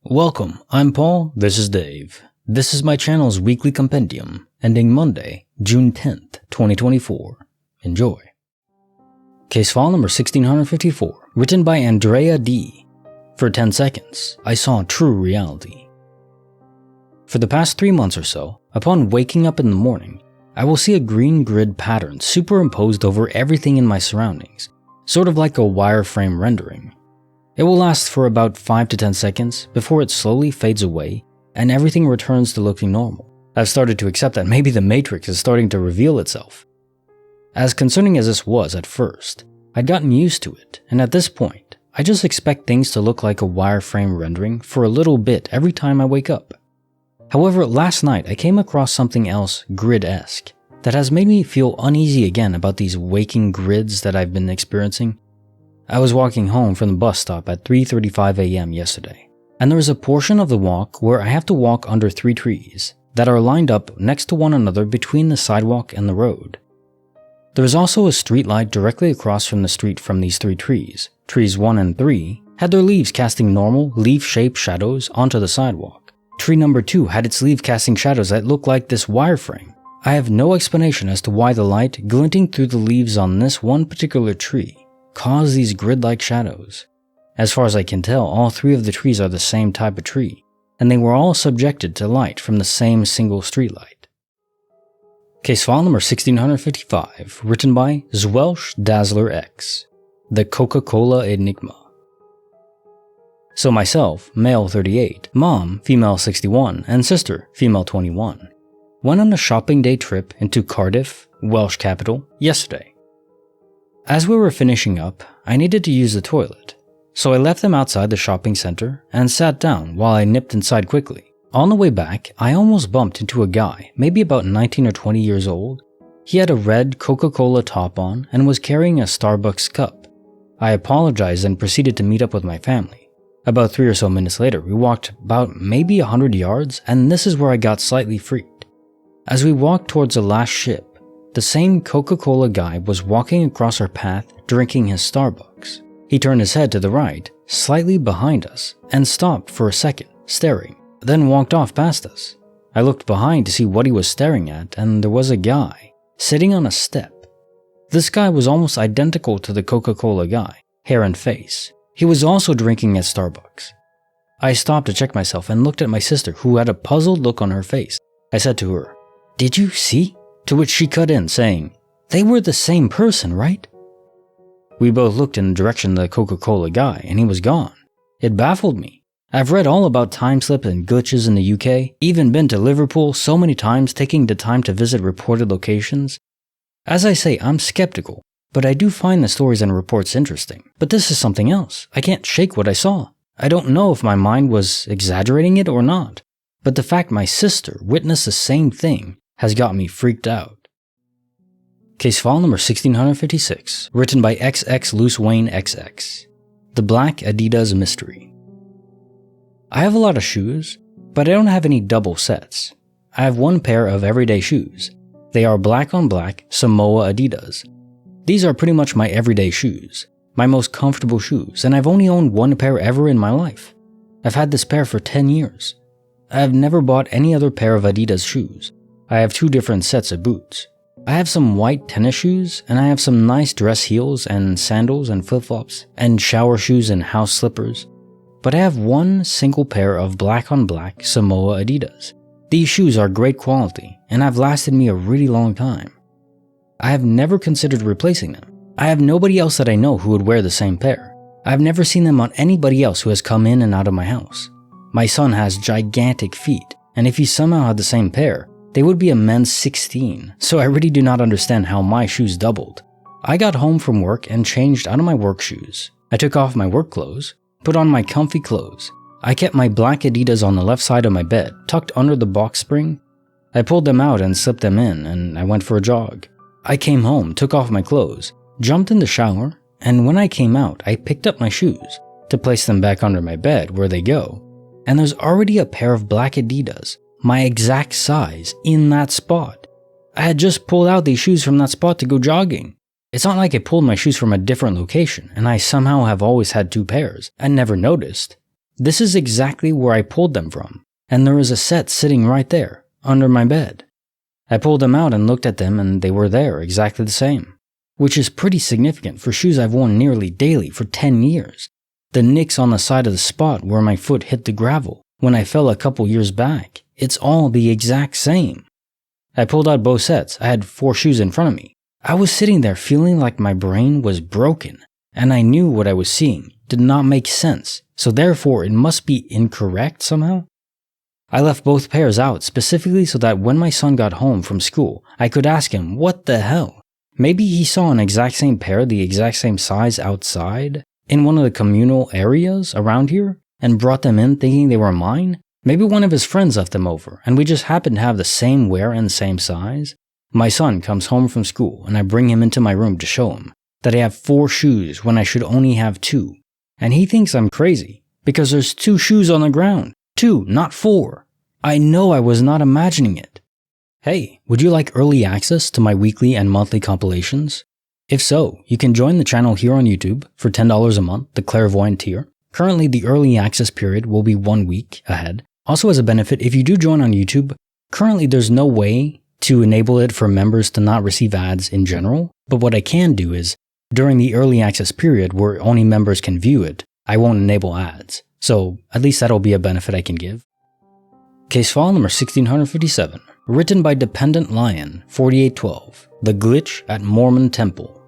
Welcome, I'm Paul, this is Dave. This is my channel's weekly compendium, ending Monday, June 10th, 2024. Enjoy. Case file number 1654, written by Andrea D. For 10 seconds, I saw true reality. For the past 3 months or so, upon waking up in the morning, I will see a green grid pattern superimposed over everything in my surroundings, sort of like a wireframe rendering. It will last for about 5 to 10 seconds before it slowly fades away and everything returns to looking normal. I've started to accept that maybe the Matrix is starting to reveal itself. As concerning as this was at first, I'd gotten used to it, and at this point, I just expect things to look like a wireframe rendering for a little bit every time I wake up. However, last night I came across something else grid-esque that has made me feel uneasy again about these waking grids that I've been experiencing. I was walking home from the bus stop at 3:35 a.m. yesterday, and there is a portion of the walk where I have to walk under 3 trees that are lined up next to one another between the sidewalk and the road. There is also a street light directly across from the street from these 3 trees. Trees 1 and 3 had their leaves casting normal, leaf-shaped shadows onto the sidewalk. Tree number 2 had its leaf casting shadows that looked like this wireframe. I have no explanation as to why the light glinting through the leaves on this one particular tree cause these grid-like shadows. As far as I can tell, all 3 of the trees are the same type of tree, and they were all subjected to light from the same single streetlight. Case file number 1655, written by Zwelsh Dazzler X, the Coca-Cola Enigma. So myself, male 38, mom, female 61, and sister, female 21, went on a shopping day trip into Cardiff, Welsh capital, yesterday. As we were finishing up, I needed to use the toilet, so I left them outside the shopping center and sat down while I nipped inside quickly. On the way back, I almost bumped into a guy, maybe about 19 or 20 years old. He had a red Coca-Cola top on and was carrying a Starbucks cup. I apologized and proceeded to meet up with my family. About 3 or so minutes later, we walked about maybe 100 yards, and this is where I got slightly freaked. As we walked towards the last ship, the same Coca-Cola guy was walking across our path drinking his Starbucks. He turned his head to the right, slightly behind us, and stopped for a second, staring, then walked off past us. I looked behind to see what he was staring at, and there was a guy sitting on a step. This guy was almost identical to the Coca-Cola guy, hair and face. He was also drinking at Starbucks. I stopped to check myself and looked at my sister, who had a puzzled look on her face. I said to her, "Did you see?" To which she cut in, saying, "They were the same person, right?" We both looked in the direction of the Coca-Cola guy, and he was gone. It baffled me. I've read all about time slip and glitches in the UK, even been to Liverpool so many times taking the time to visit reported locations. As I say, I'm skeptical, but I do find the stories and reports interesting. But this is something else. I can't shake what I saw. I don't know if my mind was exaggerating it or not, but the fact my sister witnessed the same thing has got me freaked out. Case file number 1656, written by XX Loose Wayne XX, the Black Adidas Mystery. I have a lot of shoes, but I don't have any double sets. I have 1 pair of everyday shoes. They are black on black Samoa Adidas. These are pretty much my everyday shoes, my most comfortable shoes, and I've only owned 1 pair ever in my life. I've had this pair for 10 years. I have never bought any other pair of Adidas shoes. I have 2 different sets of boots. I have some white tennis shoes, and I have some nice dress heels and sandals and flip-flops, and shower shoes and house slippers. But I have 1 single pair of black on black Samoa Adidas. These shoes are great quality, and have lasted me a really long time. I have never considered replacing them. I have nobody else that I know who would wear the same pair. I have never seen them on anybody else who has come in and out of my house. My son has gigantic feet, and if he somehow had the same pair, they would be a men's 16, so I really do not understand how my shoes doubled. I got home from work and changed out of my work shoes. I took off my work clothes, put on my comfy clothes. I kept my black Adidas on the left side of my bed, tucked under the box spring. I pulled them out and slipped them in, and I went for a jog. I came home, took off my clothes, jumped in the shower, and when I came out, I picked up my shoes to place them back under my bed where they go. And there's already a pair of black Adidas, my exact size, in that spot. I had just pulled out these shoes from that spot to go jogging. It's not like I pulled my shoes from a different location and I somehow have always had 2 pairs and never noticed. This is exactly where I pulled them from, and there is a set sitting right there, under my bed. I pulled them out and looked at them, and they were there, exactly the same. Which is pretty significant for shoes I've worn nearly daily for 10 years. The nicks on the side of the spot where my foot hit the gravel when I fell a couple years back, it's all the exact same. I pulled out both sets. I had 4 shoes in front of me. I was sitting there feeling like my brain was broken, and I knew what I was seeing did not make sense, so therefore it must be incorrect somehow. I left both pairs out specifically so that when my son got home from school, I could ask him, what the hell? Maybe he saw an exact same pair, the exact same size outside, in one of the communal areas around here, and brought them in thinking they were mine? Maybe one of his friends left them over, and we just happened to have the same wear and the same size? My son comes home from school, and I bring him into my room to show him that I have 4 shoes when I should only have 2. And he thinks I'm crazy, because there's 2 shoes on the ground. 2, not 4. I know I was not imagining it. Hey, would you like early access to my weekly and monthly compilations? If so, you can join the channel here on YouTube for $10 a month, the Clairvoyant tier. Currently, the early access period will be 1 week ahead. Also, as a benefit, if you do join on YouTube, currently there's no way to enable it for members to not receive ads in general, but what I can do is, during the early access period where only members can view it, I won't enable ads. So, at least that'll be a benefit I can give. Case file number 1657. Written by Dependent Lion, 4812, The Glitch at Mormon Temple.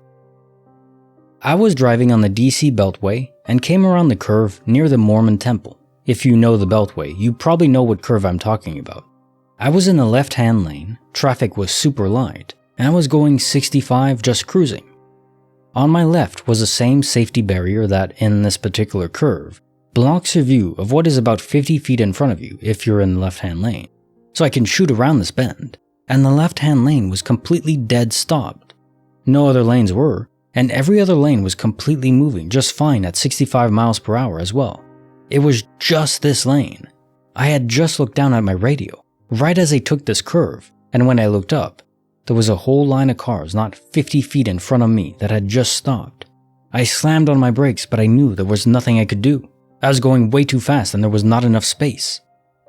I was driving on the DC Beltway and came around the curve near the Mormon Temple. If you know the Beltway, you probably know what curve I'm talking about. I was in the left-hand lane, traffic was super light, and I was going 65 just cruising. On my left was the same safety barrier that, in this particular curve, blocks your view of what is about 50 feet in front of you if you're in the left-hand lane. So I can shoot around this bend, and the left-hand lane was completely dead stopped. No other lanes were, and every other lane was completely moving just fine at 65 miles per hour as well. It was just this lane. I had just looked down at my radio, right as I took this curve, and when I looked up, there was a whole line of cars not 50 feet in front of me that had just stopped. I slammed on my brakes, but I knew there was nothing I could do. I was going way too fast and there was not enough space.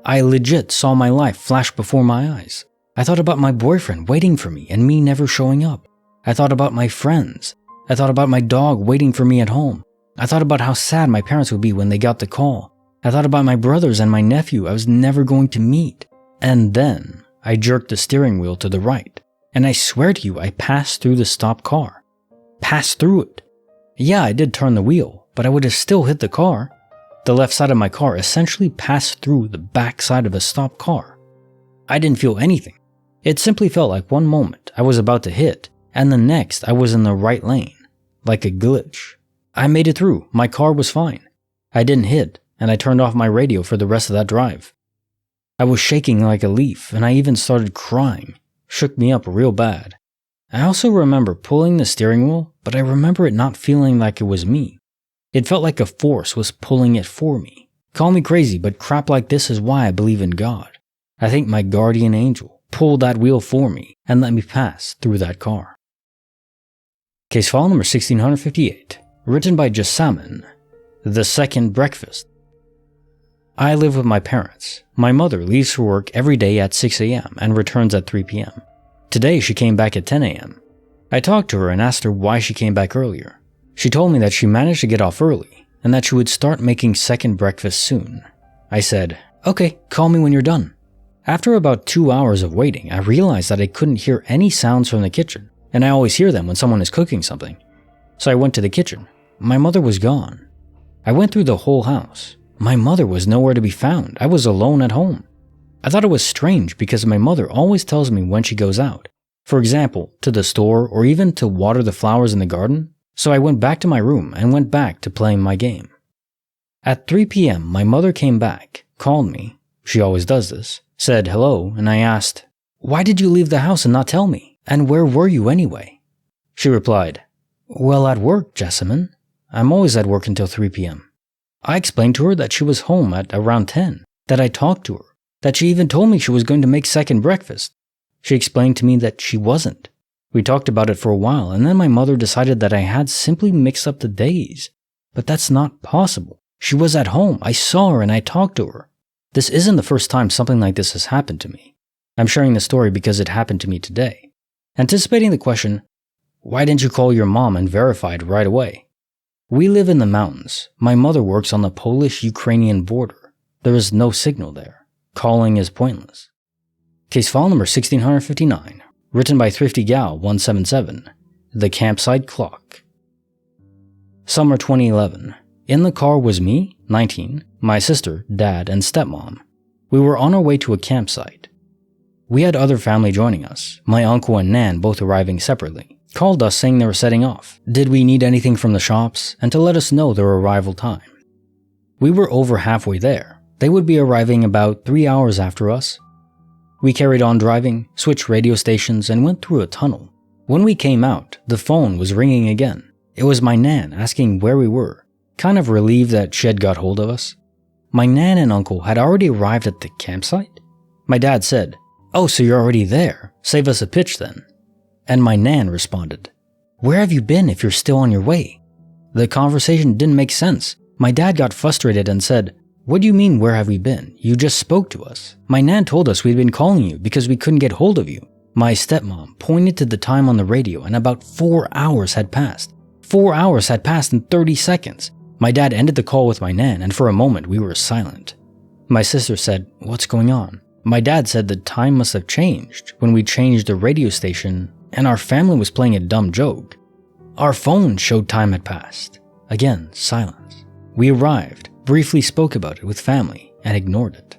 I legit saw my life flash before my eyes. I thought about my boyfriend waiting for me and me never showing up. I thought about my friends. I thought about my dog waiting for me at home. I thought about how sad my parents would be when they got the call. I thought about my brothers and my nephew I was never going to meet. And then I jerked the steering wheel to the right. And I swear to you, I passed through the stopped car. Passed through it. Yeah, I did turn the wheel, but I would have still hit the car. The left side of my car essentially passed through the back side of a stopped car. I didn't feel anything. It simply felt like one moment I was about to hit, and the next I was in the right lane, like a glitch. I made it through. My car was fine. I didn't hit, and I turned off my radio for the rest of that drive. I was shaking like a leaf, and I even started crying. Shook me up real bad. I also remember pulling the steering wheel, but I remember it not feeling like it was me. It felt like a force was pulling it for me. Call me crazy, but crap like this is why I believe in God. I think my guardian angel pulled that wheel for me and let me pass through that car. Case file number 1658. Written by Jessamine. The Second Breakfast. I live with my parents. My mother leaves for work every day at 6 a.m. and returns at 3 p.m. Today she came back at 10 a.m. I talked to her and asked her why she came back earlier. She told me that she managed to get off early and that she would start making second breakfast soon. I said, "Okay, call me when you're done." After about 2 hours of waiting, I realized that I couldn't hear any sounds from the kitchen, and I always hear them when someone is cooking something. So I went to the kitchen. My mother was gone. I went through the whole house. My mother was nowhere to be found. I was alone at home. I thought it was strange because my mother always tells me when she goes out. For example, to the store or even to water the flowers in the garden. So I went back to my room and went back to playing my game. At 3 p.m., my mother came back, called me. She always does this. Said hello, and I asked, "Why did you leave the house and not tell me? And where were you anyway?" She replied, "Well, at work, Jessamine. I'm always at work until 3 p.m. I explained to her that she was home at around 10, that I talked to her, that she even told me she was going to make second breakfast. She explained to me that she wasn't. We talked about it for a while, and then my mother decided that I had simply mixed up the days. But that's not possible. She was at home. I saw her and I talked to her. This isn't the first time something like this has happened to me. I'm sharing the story because it happened to me today. Anticipating the question, why didn't you call your mom and verify it right away? We live in the mountains. My mother works on the Polish-Ukrainian border. There is no signal there. Calling is pointless. Case file number 1659, written by Thrifty Gal 177, The Campsite Clock. Summer 2011. In the car was me, 19, my sister, dad, and stepmom. We were on our way to a campsite. We had other family joining us, my uncle and Nan both arriving separately. Called us saying they were setting off. Did we need anything from the shops, and to let us know their arrival time. We were over halfway there. They would be arriving about 3 hours after us. We carried on driving, switched radio stations, and went through a tunnel. When we came out, the phone was ringing again. It was my Nan asking where we were, kind of relieved that she had got hold of us. My Nan and uncle had already arrived at the campsite? My dad said, "Oh, so you're already there. Save us a pitch then." And my Nan responded, "Where have you been if you're still on your way?" The conversation didn't make sense. My dad got frustrated and said, "What do you mean, where have we been? You just spoke to us. My Nan told us we'd been calling you because we couldn't get hold of you." My stepmom pointed to the time on the radio and about 4 hours had passed. 4 hours had passed in 30 seconds. My dad ended the call with my Nan and for a moment we were silent. My sister said, "What's going on?" My dad said the time must have changed when we changed the radio station and our family was playing a dumb joke. Our phone showed time had passed. Again, silence. We arrived, briefly spoke about it with family, and ignored it.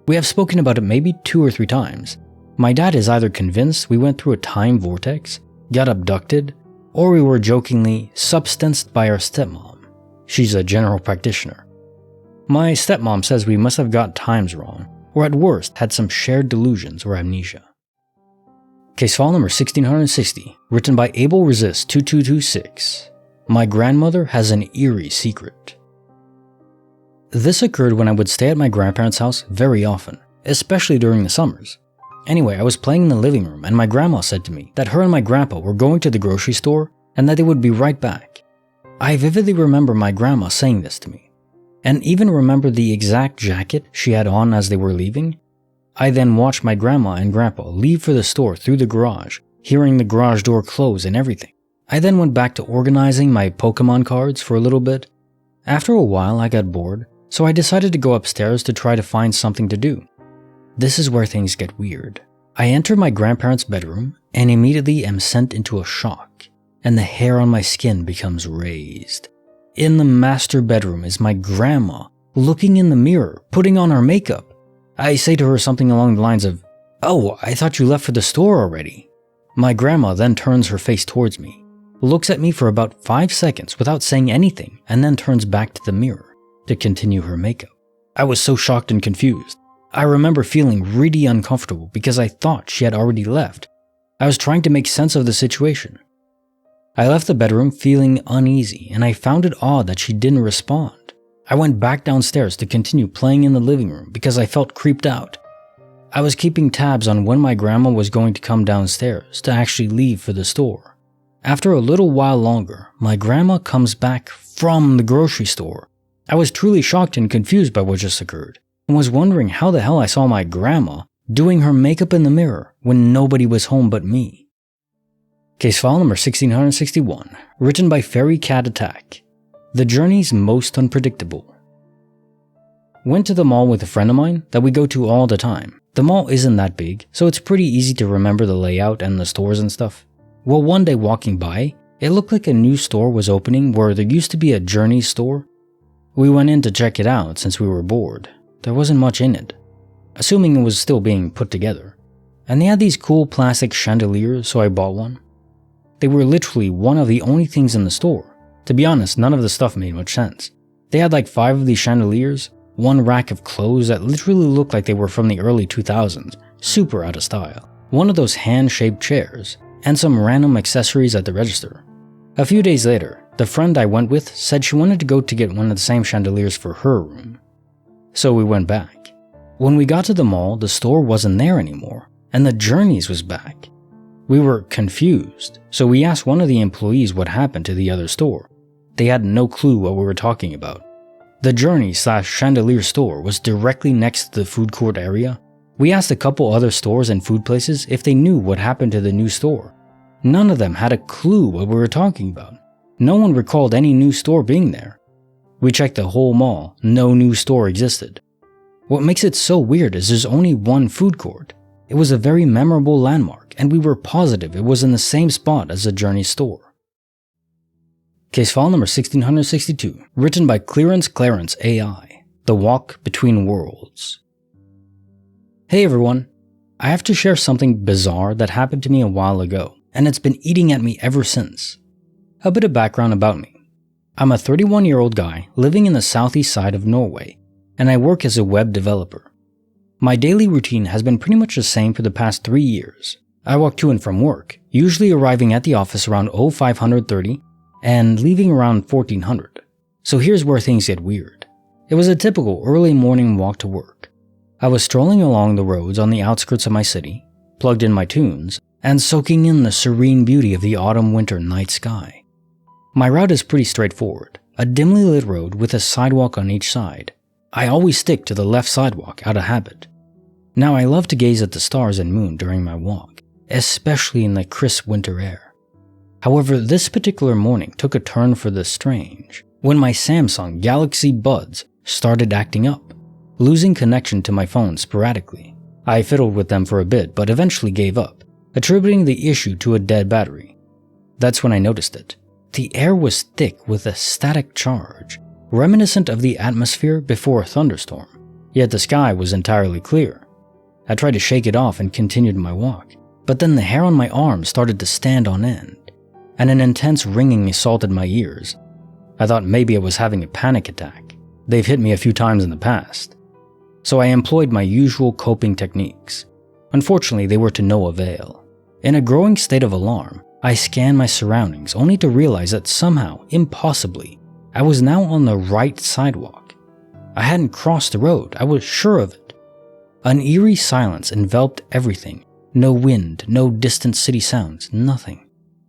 We have spoken about it maybe 2 or 3 times. My dad is either convinced we went through a time vortex, got abducted, or we were jokingly substanced by our stepmom. She's a general practitioner. My stepmom says we must have got times wrong, or at worst had some shared delusions or amnesia. Case file number 1660, written by Able Resist 2226. My grandmother has an eerie secret. This occurred when I would stay at my grandparents' house very often, especially during the summers. Anyway, I was playing in the living room and my grandma said to me that her and my grandpa were going to the grocery store and that they would be right back. I vividly remember my grandma saying this to me, and even remember the exact jacket she had on as they were leaving. I then watched my grandma and grandpa leave for the store through the garage, hearing the garage door close and everything. I then went back to organizing my Pokemon cards for a little bit. After a while, I got bored, so I decided to go upstairs to try to find something to do. This is where things get weird. I enter my grandparents' bedroom and immediately am sent into a shock, and the hair on my skin becomes raised. In the master bedroom is my grandma, looking in the mirror, putting on her makeup. I say to her something along the lines of, "Oh, I thought you left for the store already." My grandma then turns her face towards me, looks at me for about 5 seconds without saying anything, and then turns back to the mirror to continue her makeup. I was so shocked and confused. I remember feeling really uncomfortable because I thought she had already left. I was trying to make sense of the situation. I left the bedroom feeling uneasy, and I found it odd that she didn't respond. I went back downstairs to continue playing in the living room because I felt creeped out. I was keeping tabs on when my grandma was going to come downstairs to actually leave for the store. After a little while longer, my grandma comes back from the grocery store. I was truly shocked and confused by what just occurred, and was wondering how the hell I saw my grandma doing her makeup in the mirror when nobody was home but me. Case file number 1661, written by Fairy Cat Attack. The journey's most unpredictable. Went to the mall with a friend of mine that we go to all the time. The mall isn't that big, so it's pretty easy to remember the layout and the stores and stuff. Well, one day walking by, it looked like a new store was opening where there used to be a Journeys store. We went in to check it out since we were bored. There wasn't much in it, assuming it was still being put together. And they had these cool plastic chandeliers, so I bought one. They were literally one of the only things in the store. To be honest, none of the stuff made much sense. They had like 5 of these chandeliers, one rack of clothes that literally looked like they were from the early 2000s, super out of style, one of those hand-shaped chairs, and some random accessories at the register. A few days later, the friend I went with said she wanted to go to get one of the same chandeliers for her room. So we went back. When we got to the mall, the store wasn't there anymore, and the Journeys was back. We were confused, so we asked one of the employees what happened to the other store. They had no clue what we were talking about. The Journey/Chandelier store was directly next to the food court area. We asked a couple other stores and food places if they knew what happened to the new store. None of them had a clue what we were talking about. No one recalled any new store being there. We checked the whole mall, no new store existed. What makes it so weird is there's only one food court. It was a very memorable landmark, and we were positive it was in the same spot as the Journey store. Case file number 1662, written by Clarence AI, The Walk Between Worlds. Hey everyone, I have to share something bizarre that happened to me a while ago, and it's been eating at me ever since. A bit of background about me. I'm a 31-year-old guy living in the southeast side of Norway, and I work as a web developer. My daily routine has been pretty much the same for the past 3 years. I walk to and from work, usually arriving at the office around 0530 and leaving around 1400. So here's where things get weird. It was a typical early morning walk to work. I was strolling along the roads on the outskirts of my city, plugged in my tunes, and soaking in the serene beauty of the autumn-winter night sky. My route is pretty straightforward, a dimly lit road with a sidewalk on each side. I always stick to the left sidewalk out of habit. Now I love to gaze at the stars and moon during my walk, especially in the crisp winter air. However, this particular morning took a turn for the strange when my Samsung Galaxy Buds started acting up, losing connection to my phone sporadically. I fiddled with them for a bit but eventually gave up, attributing the issue to a dead battery. That's when I noticed it. The air was thick with a static charge, reminiscent of the atmosphere before a thunderstorm, yet the sky was entirely clear. I tried to shake it off and continued my walk, but then the hair on my arm started to stand on end, and an intense ringing assaulted my ears. I thought maybe I was having a panic attack. They've hit me a few times in the past. So I employed my usual coping techniques. Unfortunately, they were to no avail. In a growing state of alarm, I scanned my surroundings only to realize that somehow, impossibly, I was now on the right sidewalk. I hadn't crossed the road, I was sure of it. An eerie silence enveloped everything. No wind, no distant city sounds, nothing.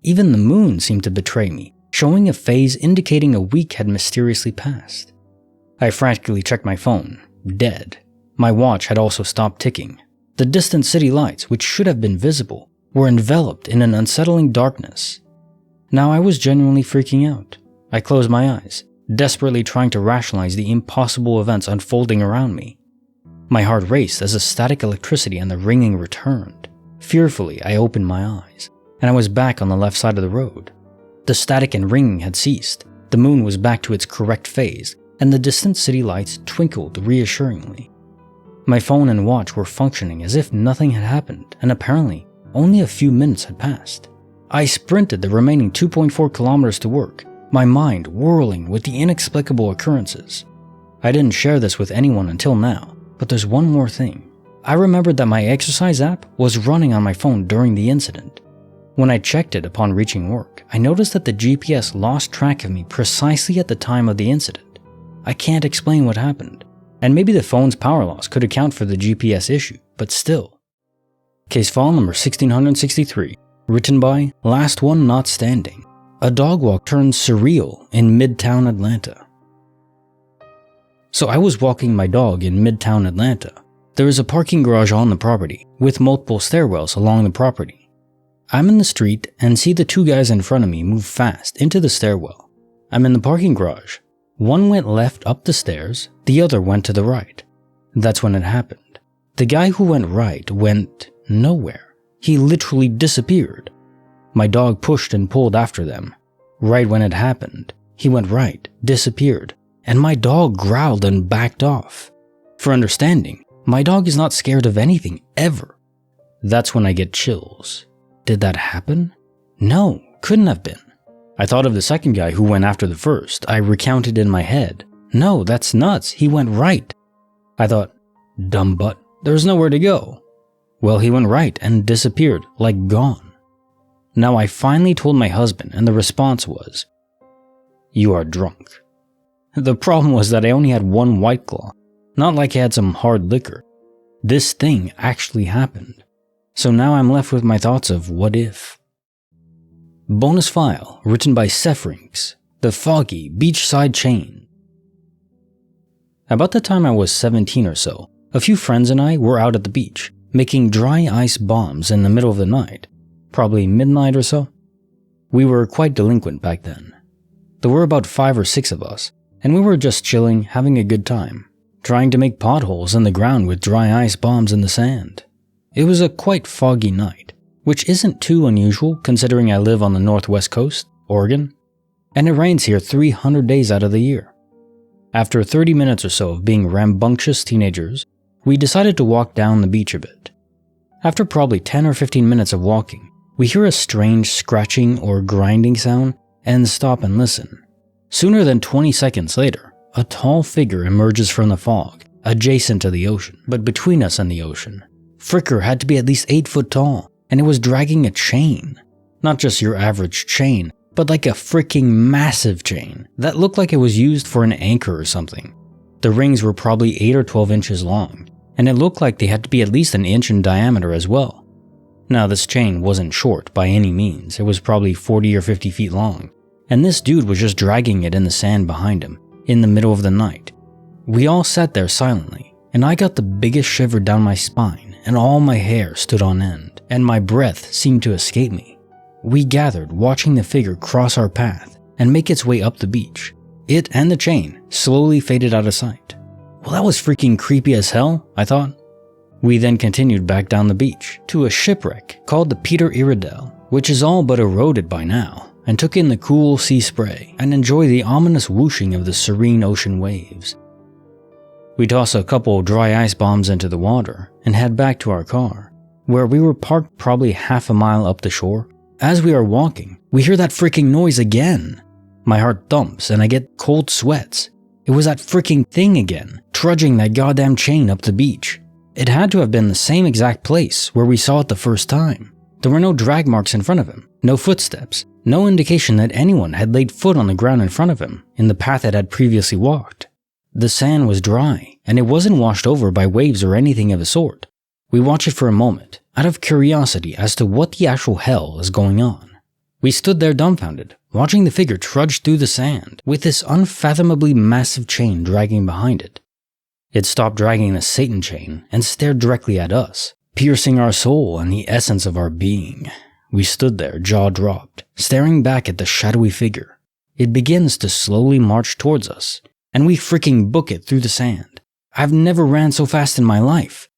Even the moon seemed to betray me, showing a phase indicating a week had mysteriously passed. I frantically checked my phone. Dead. My watch had also stopped ticking. The distant city lights, which should have been visible, were enveloped in an unsettling darkness. Now I was genuinely freaking out. I closed my eyes, desperately trying to rationalize the impossible events unfolding around me. My heart raced as the static electricity and the ringing returned. Fearfully, I opened my eyes, and I was back on the left side of the road. The static and ringing had ceased, the moon was back to its correct phase, and the distant city lights twinkled reassuringly. My phone and watch were functioning as if nothing had happened, and apparently only a few minutes had passed. I sprinted the remaining 2.4 kilometers to work, my mind whirling with the inexplicable occurrences. I didn't share this with anyone until now, but there's one more thing. I remembered that my exercise app was running on my phone during the incident. When I checked it upon reaching work, I noticed that the GPS lost track of me precisely at the time of the incident. I can't explain what happened, and maybe the phone's power loss could account for the GPS issue, but still. Case file number 1663, written by Last One Not Standing. A dog walk turned surreal in Midtown Atlanta. So I was walking my dog in Midtown Atlanta. There is a parking garage on the property, with multiple stairwells along the property. I'm in the street and see the two guys in front of me move fast into the stairwell. I'm in the parking garage. One went left up the stairs, the other went to the right. That's when it happened. The guy who went right went nowhere. He literally disappeared. My dog pushed and pulled after them. Right when it happened, he went right, disappeared, and my dog growled and backed off. For understanding, my dog is not scared of anything ever. That's when I get chills. Did that happen? No, couldn't have been. I thought of the second guy who went after the first. I recounted in my head. No, that's nuts. He went right. I thought, dumb butt, there's nowhere to go. Well, he went right and disappeared, like gone. Now I finally told my husband and the response was, "You are drunk." The problem was that I only had one White Claw, not like I had some hard liquor. This thing actually happened. So now I'm left with my thoughts of what if. Bonus file written by Sefrinks, the Foggy Beachside Chain. About the time I was 17 or so, a few friends and I were out at the beach, making dry ice bombs in the middle of the night, probably midnight or so. We were quite delinquent back then. There were about 5 or 6 of us, and we were just chilling, having a good time, trying to make potholes in the ground with dry ice bombs in the sand. It was a quite foggy night, which isn't too unusual considering I live on the northwest coast, Oregon, and it rains here 300 days out of the year. After 30 minutes or so of being rambunctious teenagers, we decided to walk down the beach a bit. After probably 10 or 15 minutes of walking, we hear a strange scratching or grinding sound and stop and listen. Sooner than 20 seconds later, a tall figure emerges from the fog, adjacent to the ocean, but between us and the ocean. Fricker had to be at least 8 foot tall, and it was dragging a chain. Not just your average chain, but like a freaking massive chain that looked like it was used for an anchor or something. The rings were probably 8 or 12 inches long, and it looked like they had to be at least an inch in diameter as well. Now this chain wasn't short by any means, it was probably 40 or 50 feet long, and this dude was just dragging it in the sand behind him, in the middle of the night. We all sat there silently, and I got the biggest shiver down my spine, and all my hair stood on end, and my breath seemed to escape me. We gathered, watching the figure cross our path and make its way up the beach. It and the chain slowly faded out of sight. Well, that was freaking creepy as hell, I thought. We then continued back down the beach to a shipwreck called the Peter Iredell, which is all but eroded by now, and took in the cool sea spray and enjoy the ominous whooshing of the serene ocean waves. We toss a couple dry ice bombs into the water and head back to our car, where we were parked probably half a mile up the shore. As we are walking, we hear that freaking noise again. My heart thumps and I get cold sweats. It was that freaking thing again, trudging that goddamn chain up the beach. It had to have been the same exact place where we saw it the first time. There were no drag marks in front of him, no footsteps, no indication that anyone had laid foot on the ground in front of him in the path it had previously walked. The sand was dry, and it wasn't washed over by waves or anything of the sort. We watched it for a moment, out of curiosity as to what the actual hell is going on. We stood there dumbfounded, watching the figure trudge through the sand, with this unfathomably massive chain dragging behind it. It stopped dragging the Satan chain and stared directly at us, piercing our soul and the essence of our being. We stood there, jaw dropped, staring back at the shadowy figure. It begins to slowly march towards us, and we freaking book it through the sand. I've never ran so fast in my life.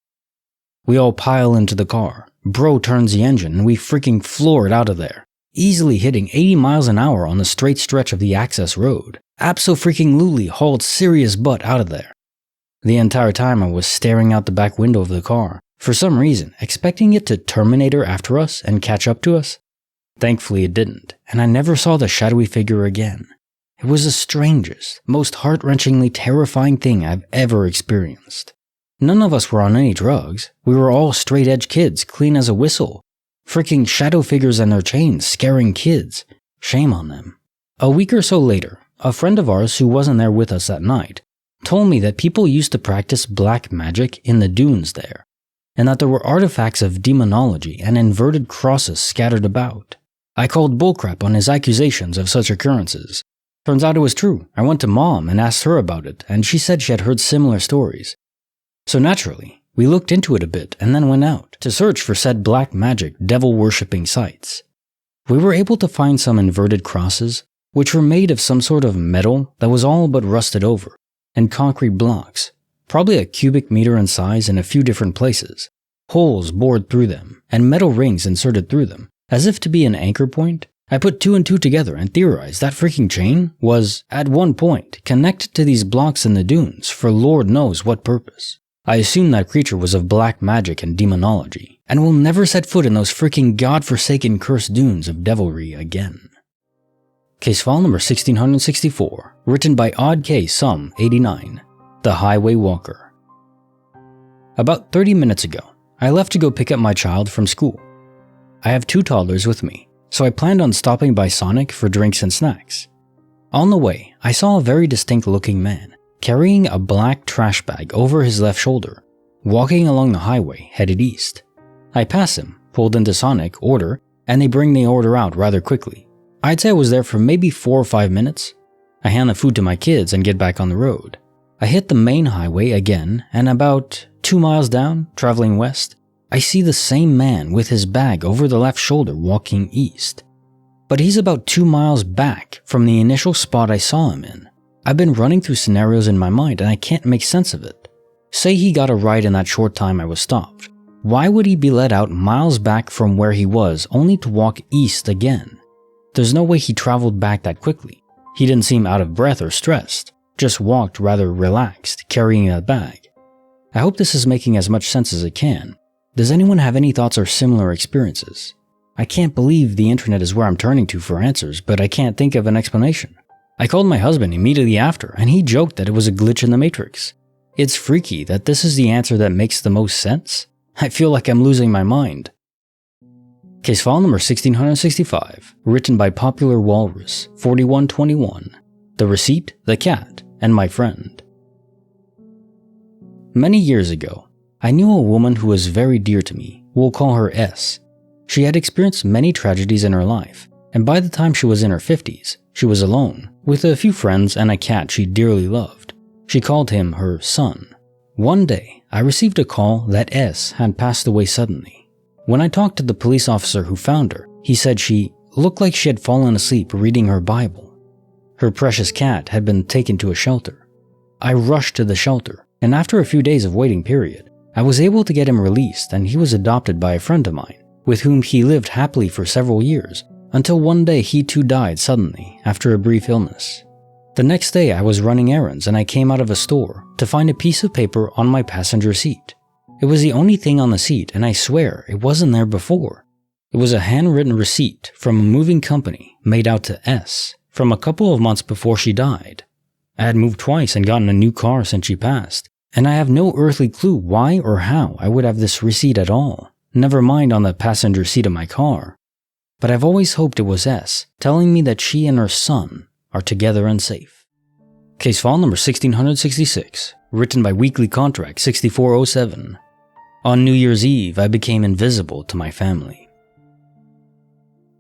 We all pile into the car. Bro turns the engine and we freaking floor it out of there, easily hitting 80 miles an hour on the straight stretch of the access road. Abso-freaking-lutely hauled serious butt out of there. The entire time I was staring out the back window of the car, for some reason expecting it to Terminator after us and catch up to us. Thankfully it didn't, and I never saw the shadowy figure again. It was the strangest, most heart-wrenchingly terrifying thing I've ever experienced. None of us were on any drugs. We were all straight-edge kids, clean as a whistle. Freaking shadow figures and their chains scaring kids. Shame on them. A week or so later, a friend of ours who wasn't there with us that night told me that people used to practice black magic in the dunes there, and that there were artifacts of demonology and inverted crosses scattered about. I called bullcrap on his accusations of such occurrences. Turns out it was true. I went to Mom and asked her about it, and she said she had heard similar stories. So naturally, we looked into it a bit and then went out to search for said black magic devil-worshipping sites. We were able to find some inverted crosses, which were made of some sort of metal that was all but rusted over, and concrete blocks, probably a cubic meter in size in a few different places, holes bored through them, and metal rings inserted through them, as if to be an anchor point. I put 2 and 2 together and theorized that freaking chain was, at one point, connected to these blocks in the dunes for Lord knows what purpose. I assumed that creature was of black magic and demonology, and will never set foot in those freaking godforsaken cursed dunes of devilry again. Case file number 1664, written by Odd K Sum 89, The Highway Walker. About 30 minutes ago, I left to go pick up my child from school. I have 2 toddlers with me, so I planned on stopping by Sonic for drinks and snacks. On the way, I saw a very distinct looking man, carrying a black trash bag over his left shoulder, walking along the highway headed east. I pass him, pulled into Sonic, order, and they bring the order out rather quickly. I'd say I was there for maybe 4 or 5 minutes. I hand the food to my kids and get back on the road. I hit the main highway again, and about 2 miles down, traveling west, I see the same man with his bag over the left shoulder walking east. But he's about 2 miles back from the initial spot I saw him in. I've been running through scenarios in my mind and I can't make sense of it. Say he got a ride in that short time I was stopped. Why would he be let out miles back from where he was only to walk east again? There's no way he traveled back that quickly. He didn't seem out of breath or stressed, just walked rather relaxed, carrying that bag. I hope this is making as much sense as it can. Does anyone have any thoughts or similar experiences? I can't believe the internet is where I'm turning to for answers, but I can't think of an explanation. I called my husband immediately after, and he joked that it was a glitch in the Matrix. It's freaky that this is the answer that makes the most sense. I feel like I'm losing my mind. Case file number 1665, written by Popular Walrus, 4121. The Receipt, the Cat, and My Friend. Many years ago, I knew a woman who was very dear to me. We'll call her S. She had experienced many tragedies in her life, and by the time she was in her 50s, she was alone, with a few friends and a cat she dearly loved. She called him her son. One day, I received a call that S had passed away suddenly. When I talked to the police officer who found her, he said she looked like she had fallen asleep reading her Bible. Her precious cat had been taken to a shelter. I rushed to the shelter, and after a few days of waiting period, I was able to get him released, and he was adopted by a friend of mine, with whom he lived happily for several years, until one day he too died suddenly after a brief illness. The next day I was running errands and I came out of a store to find a piece of paper on my passenger seat. It was the only thing on the seat, and I swear it wasn't there before. It was a handwritten receipt from a moving company made out to S from a couple of months before she died. I had moved twice and gotten a new car since she passed, and I have no earthly clue why or how I would have this receipt at all, never mind on the passenger seat of my car. But I've always hoped it was S, telling me that she and her son are together and safe. Case file number 1666, written by Weekly Contract 6407. On New Year's Eve, I became invisible to my family.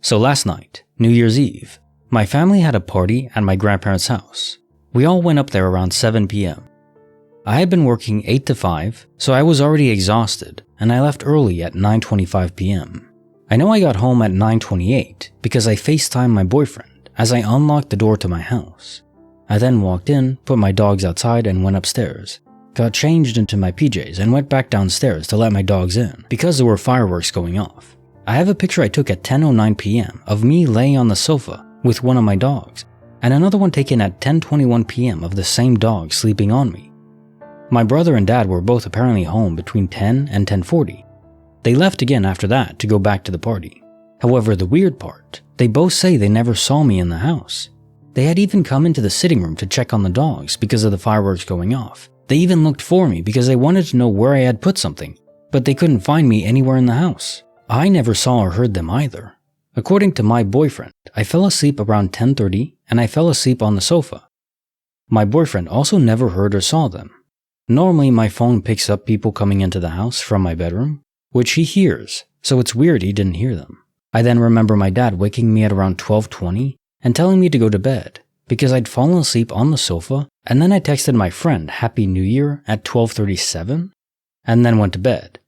So last night, New Year's Eve, my family had a party at my grandparents' house. We all went up there around 7 p.m. I had been working 8 to 5, so I was already exhausted, and I left early at 9:25 p.m. I know I got home at 9:28 because I FaceTimed my boyfriend as I unlocked the door to my house. I then walked in, put my dogs outside, and went upstairs. Got changed into my PJs and went back downstairs to let my dogs in because there were fireworks going off. I have a picture I took at 10:09 p.m. of me laying on the sofa with one of my dogs, and another one taken at 10:21 p.m. of the same dog sleeping on me. My brother and dad were both apparently home between 10 and 10:40. They left again after that to go back to the party. However, the weird part, they both say they never saw me in the house. They had even come into the sitting room to check on the dogs because of the fireworks going off. They even looked for me because they wanted to know where I had put something, but they couldn't find me anywhere in the house. I never saw or heard them either. According to my boyfriend, I fell asleep around 10:30 and I fell asleep on the sofa. My boyfriend also never heard or saw them. Normally my phone picks up people coming into the house from my bedroom, which he hears, so it's weird he didn't hear them. I then remember my dad waking me at around 12:20 and telling me to go to bed because I'd fallen asleep on the sofa, and then I texted my friend Happy New Year at 12:37 and then went to bed.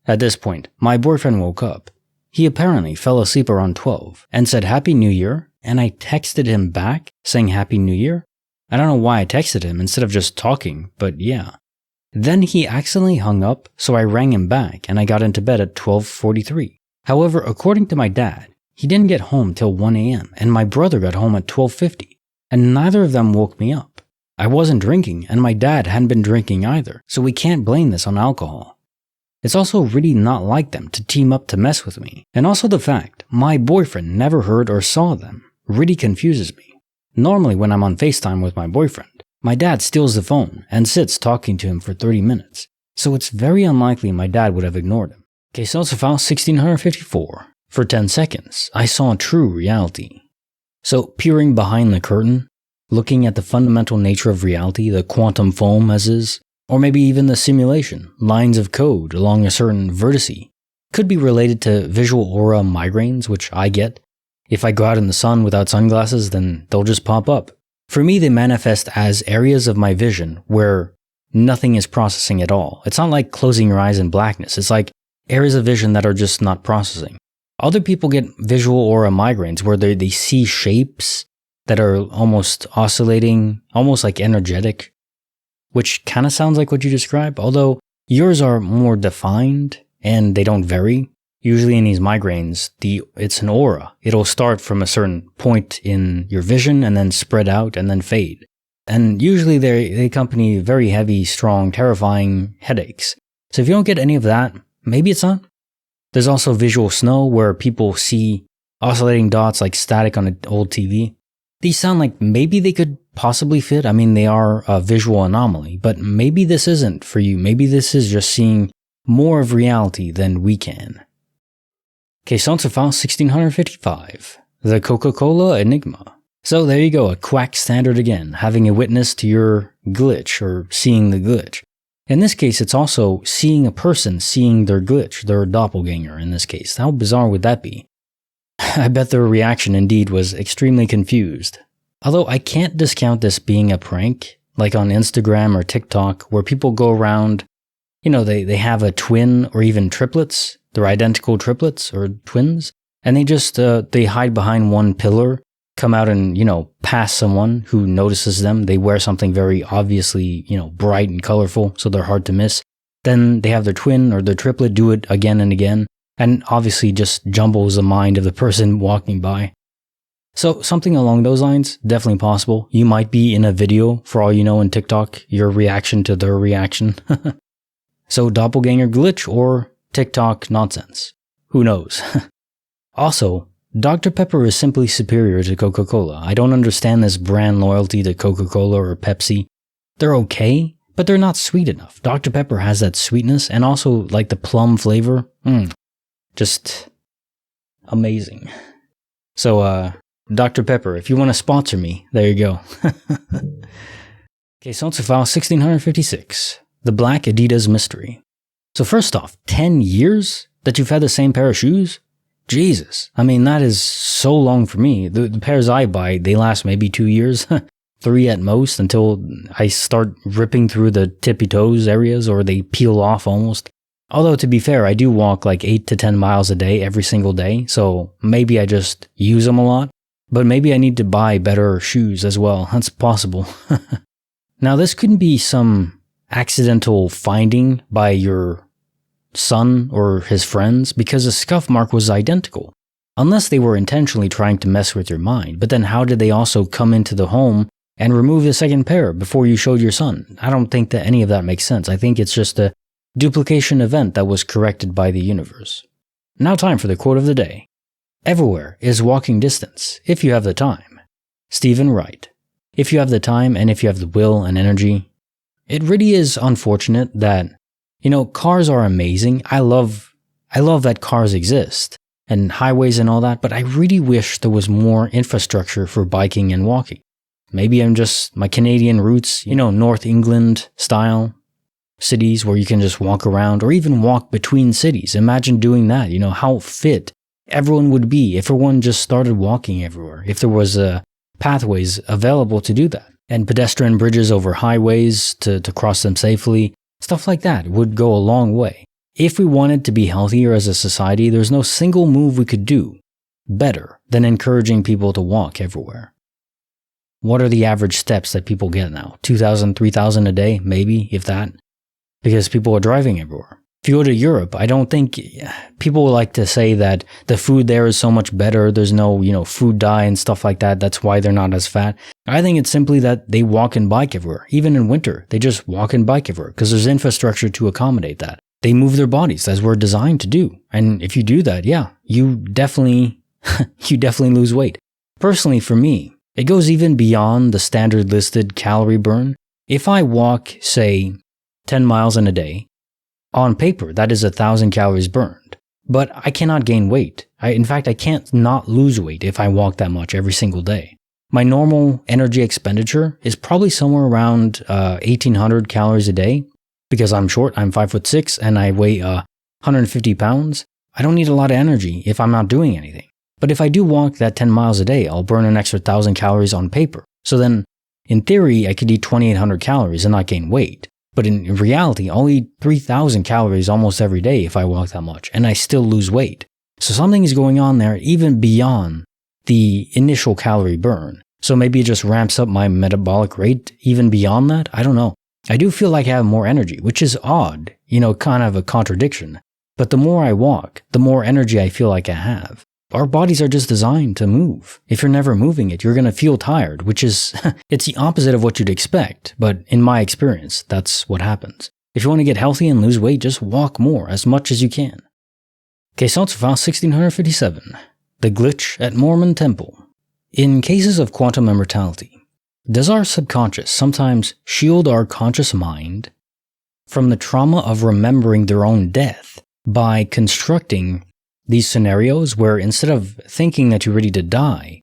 At this point, my boyfriend woke up. He apparently fell asleep around 12 and said Happy New Year, and I texted him back saying Happy New Year. I don't know why I texted him instead of just talking, but yeah. Then he accidentally hung up, so I rang him back and I got into bed at 12:43. However, according to my dad, he didn't get home till 1 a.m. and my brother got home at 12:50, and neither of them woke me up. I wasn't drinking and my dad hadn't been drinking either, so we can't blame this on alcohol. It's also really not like them to team up to mess with me, and also the fact my boyfriend never heard or saw them really confuses me. Normally when I'm on FaceTime with my boyfriend, my dad steals the phone and sits talking to him for 30 minutes, so it's very unlikely my dad would have ignored him. Case also file 1654. For 10 seconds, I saw true reality. So, peering behind the curtain, looking at the fundamental nature of reality, the quantum foam as is, or maybe even the simulation, lines of code along a certain vertice, could be related to visual aura migraines, which I get. If I go out in the sun without sunglasses, then they'll just pop up. For me, they manifest as areas of my vision where nothing is processing at all. It's not like closing your eyes in blackness. It's like areas of vision that are just not processing. Other people get visual aura migraines where they see shapes that are almost oscillating, almost like energetic, which kind of sounds like what you describe, although yours are more defined and they don't vary. Usually in these migraines, it's an aura. It'll start from a certain point in your vision and then spread out and then fade. And usually they accompany very heavy, strong, terrifying headaches. So if you don't get any of that, maybe it's not. There's also visual snow where people see oscillating dots like static on an old TV. These sound like maybe they could possibly fit. I mean, they are a visual anomaly, but maybe this isn't for you. Maybe this is just seeing more of reality than we can. Okay, Sonsa file 1655. The Coca-Cola Enigma. So there you go, a quack standard again, having a witness to your glitch or seeing the glitch. In this case, it's also seeing a person seeing their glitch, their doppelganger in this case. How bizarre would that be? I bet their reaction indeed was extremely confused. Although I can't discount this being a prank, like on Instagram or TikTok, where people go around, they have a twin or even triplets, they're identical triplets or twins, and they just, they hide behind one pillar, come out and, pass someone who notices them. They wear something very obviously, bright and colorful, so they're hard to miss. Then they have their twin or their triplet do it again and again, and obviously just jumbles the mind of the person walking by. So something along those lines, definitely possible. You might be in a video, for all you know, in TikTok, your reaction to their reaction. So doppelganger glitch or TikTok nonsense. Who knows? Also, Dr. Pepper is simply superior to Coca-Cola. I don't understand this brand loyalty to Coca-Cola or Pepsi. They're okay, but they're not sweet enough. Dr. Pepper has that sweetness and also like the plum flavor. Just amazing. So, Dr. Pepper, if you want to sponsor me, there you go. Okay, Sonsa file 1656. The Black Adidas Mystery. So first off, 10 years that you've had the same pair of shoes? Jesus. I mean, that is so long for me. The pairs I buy, they last maybe 2 years, 3 at most, until I start ripping through the tippy toes areas or they peel off almost. Although to be fair, I do walk like 8 to 10 miles a day every single day, so maybe I just use them a lot. But maybe I need to buy better shoes as well. That's possible. Now, this couldn't be some accidental finding by your son or his friends, because the scuff mark was identical. Unless they were intentionally trying to mess with your mind. But then how did they also come into the home and remove the second pair before you showed your son? I don't think that any of that makes sense. I think it's just a duplication event that was corrected by the universe. Now time for the quote of the day. Everywhere is walking distance, if you have the time. Stephen Wright. If you have the time and if you have the will and energy. It really is unfortunate that, cars are amazing. I love that cars exist and highways and all that, but I really wish there was more infrastructure for biking and walking. Maybe I'm just my Canadian roots, North England style cities where you can just walk around or even walk between cities. Imagine doing that, how fit everyone would be if everyone just started walking everywhere, if there was pathways available to do that. And pedestrian bridges over highways to cross them safely, stuff like that would go a long way. If we wanted to be healthier as a society, there's no single move we could do better than encouraging people to walk everywhere. What are the average steps that people get now? 2,000, 3,000 a day, maybe, if that? Because people are driving everywhere. If you go to Europe, I don't think people like to say that the food there is so much better. There's no, food dye and stuff like that. That's why they're not as fat. I think it's simply that they walk and bike everywhere. Even in winter, they just walk and bike everywhere because there's infrastructure to accommodate that. They move their bodies as we're designed to do. And if you do that, you definitely lose weight. Personally, for me, it goes even beyond the standard listed calorie burn. If I walk, say, 10 miles in a day, on paper, that is 1,000 calories burned. But I cannot gain weight. In fact, I can't not lose weight if I walk that much every single day. My normal energy expenditure is probably somewhere around 1,800 calories a day. Because I'm short, I'm 5'6", and I weigh 150 pounds. I don't need a lot of energy if I'm not doing anything. But if I do walk that 10 miles a day, I'll burn an extra 1,000 calories on paper. So then In theory, I could eat 2,800 calories and not gain weight. But in reality, I'll eat 3,000 calories almost every day if I walk that much, and I still lose weight. So something is going on there even beyond the initial calorie burn. So maybe it just ramps up my metabolic rate even beyond that? I don't know. I do feel like I have more energy, which is odd, kind of a contradiction. But the more I walk, the more energy I feel like I have. Our bodies are just designed to move. If you're never moving it, you're going to feel tired, which is, it's the opposite of what you'd expect. But in my experience, that's what happens. If you want to get healthy and lose weight, just walk more, as much as you can. Case also file 1657. The glitch at Mormon temple. In cases of quantum immortality, does our subconscious sometimes shield our conscious mind from the trauma of remembering their own death by constructing these scenarios where instead of thinking that you're ready to die,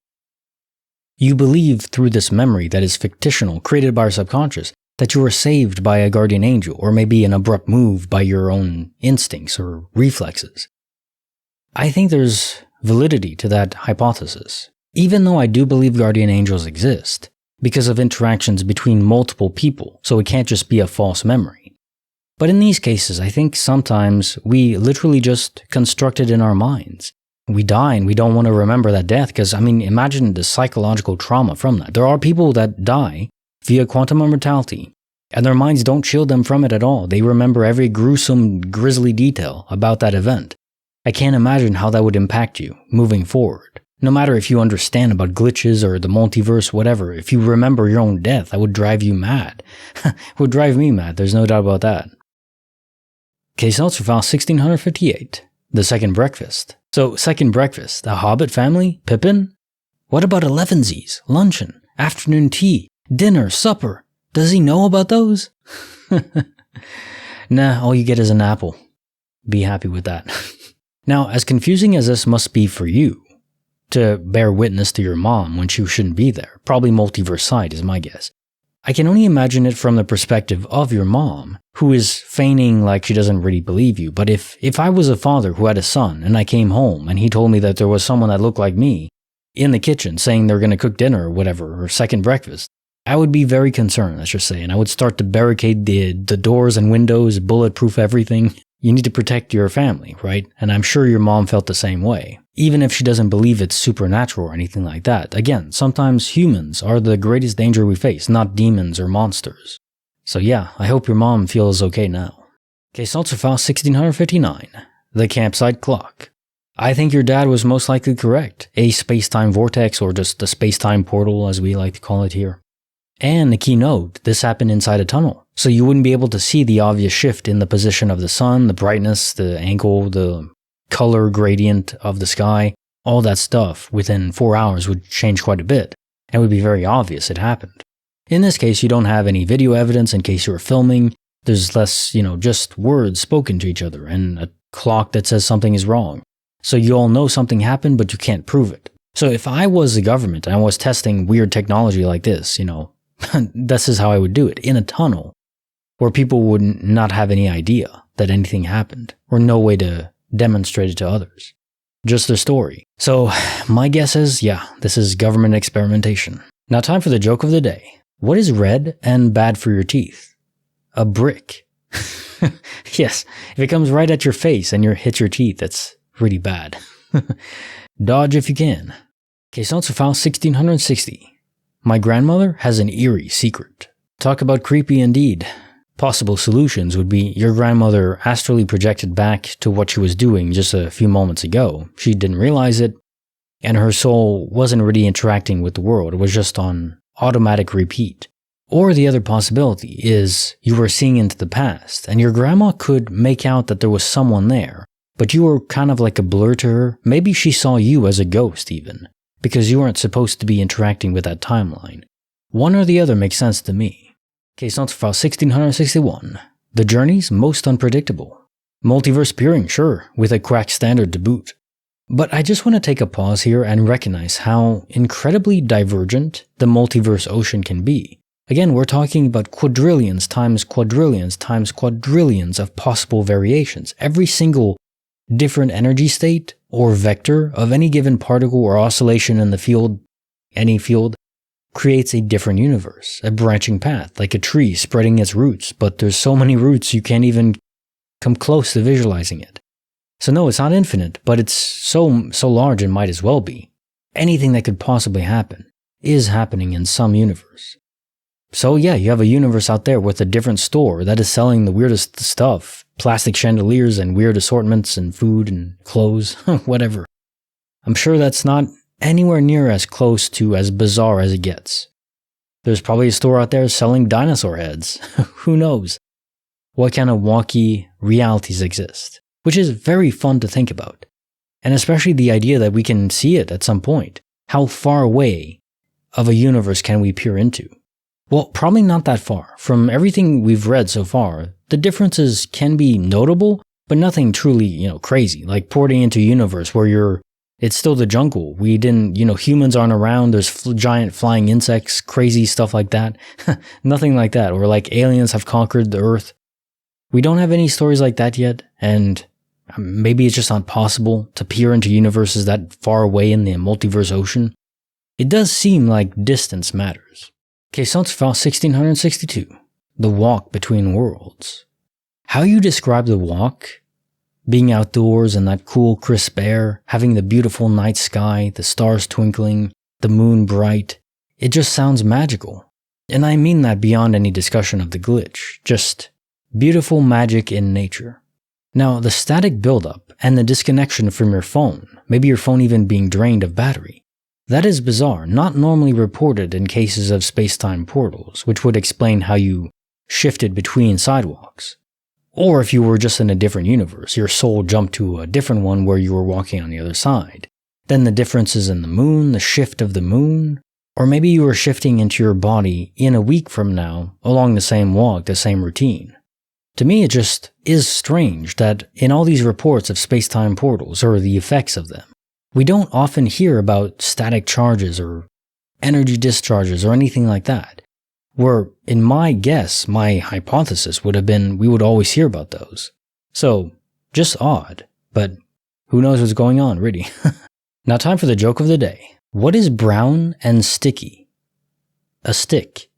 you believe through this memory that is fictional, created by our subconscious, that you were saved by a guardian angel, or maybe an abrupt move by your own instincts or reflexes? I think there's validity to that hypothesis, even though I do believe guardian angels exist, because of interactions between multiple people, so it can't just be a false memory. But in these cases, I think sometimes we literally just construct it in our minds. We die and we don't want to remember that death because, imagine the psychological trauma from that. There are people that die via quantum immortality and their minds don't shield them from it at all. They remember every gruesome, grisly detail about that event. I can't imagine how that would impact you moving forward. No matter if you understand about glitches or the multiverse, whatever, if you remember your own death, that would drive you mad. It would drive me mad, there's no doubt about that. Case also file 1658. The second breakfast. So, second breakfast, the Hobbit family, Pippin? What about elevensies, luncheon, afternoon tea, dinner, supper? Does he know about those? Nah, all you get is an apple. Be happy with that. Now, as confusing as this must be for you, to bear witness to your mom when she shouldn't be there, probably multiverse side is my guess. I can only imagine it from the perspective of your mom, who is feigning like she doesn't really believe you. But if I was a father who had a son and I came home and he told me that there was someone that looked like me in the kitchen saying they're going to cook dinner or whatever, or second breakfast, I would be very concerned, let's just say, and I would start to barricade the doors and windows, bulletproof everything. You need to protect your family, right? And I'm sure your mom felt the same way. Even if she doesn't believe it's supernatural or anything like that. Again, sometimes humans are the greatest danger we face, not demons or monsters. So yeah, I hope your mom feels okay now. Case also file 1659. The campsite clock. I think your dad was most likely correct. A space-time vortex, or just the space-time portal as we like to call it here. And the key note, this happened inside a tunnel. So you wouldn't be able to see the obvious shift in the position of the sun, the brightness, the angle, the color gradient of the sky. All that stuff within 4 hours would change quite a bit. And it would be very obvious it happened. In this case, you don't have any video evidence in case you were filming. There's less, just words spoken to each other and a clock that says something is wrong. So you all know something happened, but you can't prove it. So if I was the government and I was testing weird technology like this, this is how I would do it, in a tunnel, where people would not have any idea that anything happened, or no way to demonstrate it to others. Just a story. So my guess is, this is government experimentation. Now time for the joke of the day. What is red and bad for your teeth? A brick. Yes, if it comes right at your face and hits your teeth, that's really bad. Dodge if you can. Case also file 1660. My grandmother has an eerie secret. Talk about creepy indeed. Possible solutions would be your grandmother astrally projected back to what she was doing just a few moments ago. She didn't realize it, and her soul wasn't really interacting with the world. It was just on automatic repeat. Or the other possibility is you were seeing into the past, and your grandma could make out that there was someone there, but you were kind of like a blur to her. Maybe she saw you as a ghost even, because you weren't supposed to be interacting with that timeline. One or the other makes sense to me. Case on file 1661. The journey's most unpredictable. Multiverse peering, sure, with a cracked standard to boot. But I just want to take a pause here and recognize how incredibly divergent the multiverse ocean can be. Again, we're talking about quadrillions times quadrillions times quadrillions of possible variations. Every single different energy state or vector of any given particle or oscillation in the field, any field, creates a different universe, a branching path, like a tree spreading its roots, but there's so many roots you can't even come close to visualizing it. So no, it's not infinite, but it's so large it might as well be. Anything that could possibly happen is happening in some universe. So yeah, you have a universe out there with a different store that is selling the weirdest stuff, plastic chandeliers and weird assortments and food and clothes, whatever. I'm sure that's not anywhere near as close to as bizarre as it gets. There's probably a store out there selling dinosaur heads. Who knows? What kind of wonky realities exist? Which is very fun to think about. And especially the idea that we can see it at some point. How far away of a universe can we peer into? Well, probably not that far. From everything we've read so far, the differences can be notable, but nothing truly, crazy. Like porting into a universe where it's still the jungle. We didn't, humans aren't around. There's giant flying insects, crazy stuff like that. Nothing like that. Or like aliens have conquered the Earth. We don't have any stories like that yet, and maybe it's just not possible to peer into universes that far away in the multiverse ocean. It does seem like distance matters. Question file 1662. The walk between worlds. How you describe the walk, being outdoors in that cool crisp air, having the beautiful night sky, the stars twinkling, the moon bright, it just sounds magical. And I mean that beyond any discussion of the glitch, just beautiful magic in nature. Now, the static buildup and the disconnection from your phone, maybe your phone even being drained of battery, that is bizarre, not normally reported in cases of space-time portals, which would explain how you shifted between sidewalks. Or if you were just in a different universe, your soul jumped to a different one where you were walking on the other side. Then the differences in the moon, the shift of the moon, or maybe you were shifting into your body in a week from now along the same walk, the same routine. To me, it just is strange that in all these reports of space-time portals or the effects of them, we don't often hear about static charges or energy discharges or anything like that, where in my guess, my hypothesis would have been we would always hear about those. So, just odd, but who knows what's going on, really. Now time for the joke of the day. What is brown and sticky? A stick.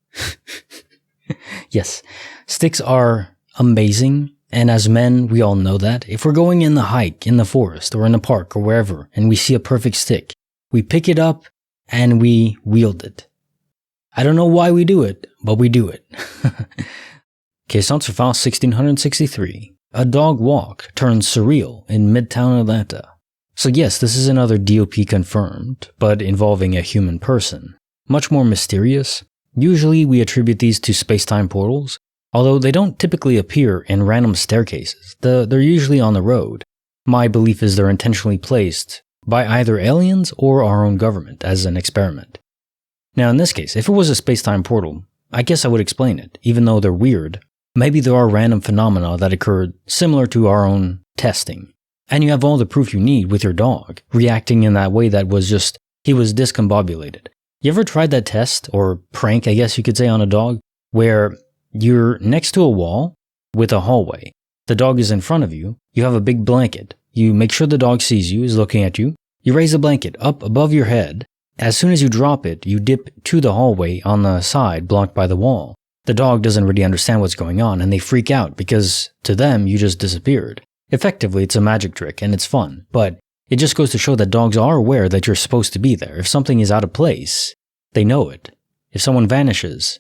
Yes, sticks are amazing. And as men, we all know that. If we're going in the hike, in the forest, or in a park, or wherever, and we see a perfect stick, we pick it up and we wield it. I don't know why we do it, but we do it. Case answer file 1663. A dog walk turns surreal in Midtown Atlanta. So yes, this is another DOP confirmed, but involving a human person. Much more mysterious. Usually we attribute these to space-time portals, although they don't typically appear in random staircases. They're usually on the road. My belief is they're intentionally placed by either aliens or our own government as an experiment. Now in this case, if it was a space-time portal, I guess I would explain it, even though they're weird. Maybe there are random phenomena that occurred similar to our own testing. And you have all the proof you need with your dog, reacting in that way that was just, he was discombobulated. You ever tried that test, or prank I guess you could say, on a dog, where you're next to a wall with a hallway. The dog is in front of you. You have a big blanket. You make sure the dog sees you, is looking at you. You raise the blanket up above your head. As soon as you drop it, you dip to the hallway on the side blocked by the wall. The dog doesn't really understand what's going on and they freak out because to them you just disappeared. Effectively, it's a magic trick and it's fun, but it just goes to show that dogs are aware that you're supposed to be there. If something is out of place, they know it. If someone vanishes,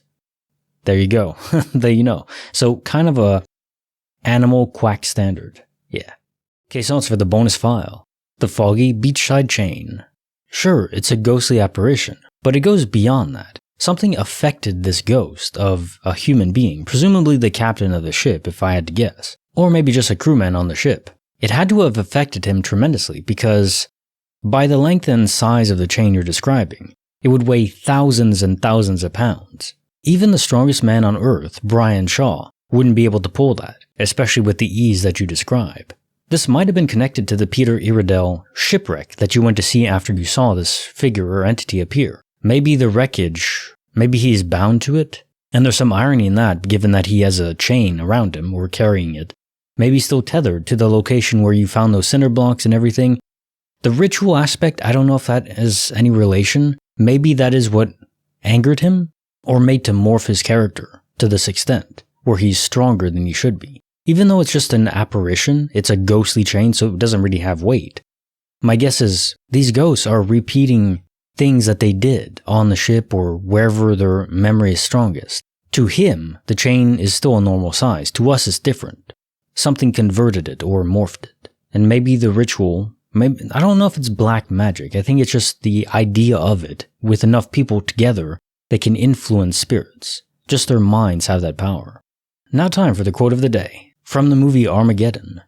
there you go. There you know. So kind of a animal quack standard. Yeah. Case notes for the bonus file. The Foggy Beachside chain. Sure, it's a ghostly apparition, but it goes beyond that. Something affected this ghost of a human being, presumably the captain of the ship if I had to guess, or maybe just a crewman on the ship. It had to have affected him tremendously because by the length and size of the chain you're describing, it would weigh thousands and thousands of pounds. Even the strongest man on Earth, Brian Shaw, wouldn't be able to pull that, especially with the ease that you describe. This might have been connected to the Peter Iredell shipwreck that you went to see after you saw this figure or entity appear. Maybe the wreckage, maybe he's bound to it, and there's some irony in that given that he has a chain around him or carrying it. Maybe still tethered to the location where you found those cinder blocks and everything. The ritual aspect, I don't know if that has any relation. Maybe that is what angered him or made to morph his character to this extent, where he's stronger than he should be. Even though it's just an apparition, it's a ghostly chain, so it doesn't really have weight. My guess is these ghosts are repeating things that they did on the ship or wherever their memory is strongest. To him, the chain is still a normal size. To us, it's different. Something converted it or morphed it. And maybe the ritual, I don't know if it's black magic. I think it's just the idea of it. With enough people together, they can influence spirits. Just their minds have that power. Now time for the quote of the day. From the movie Armageddon.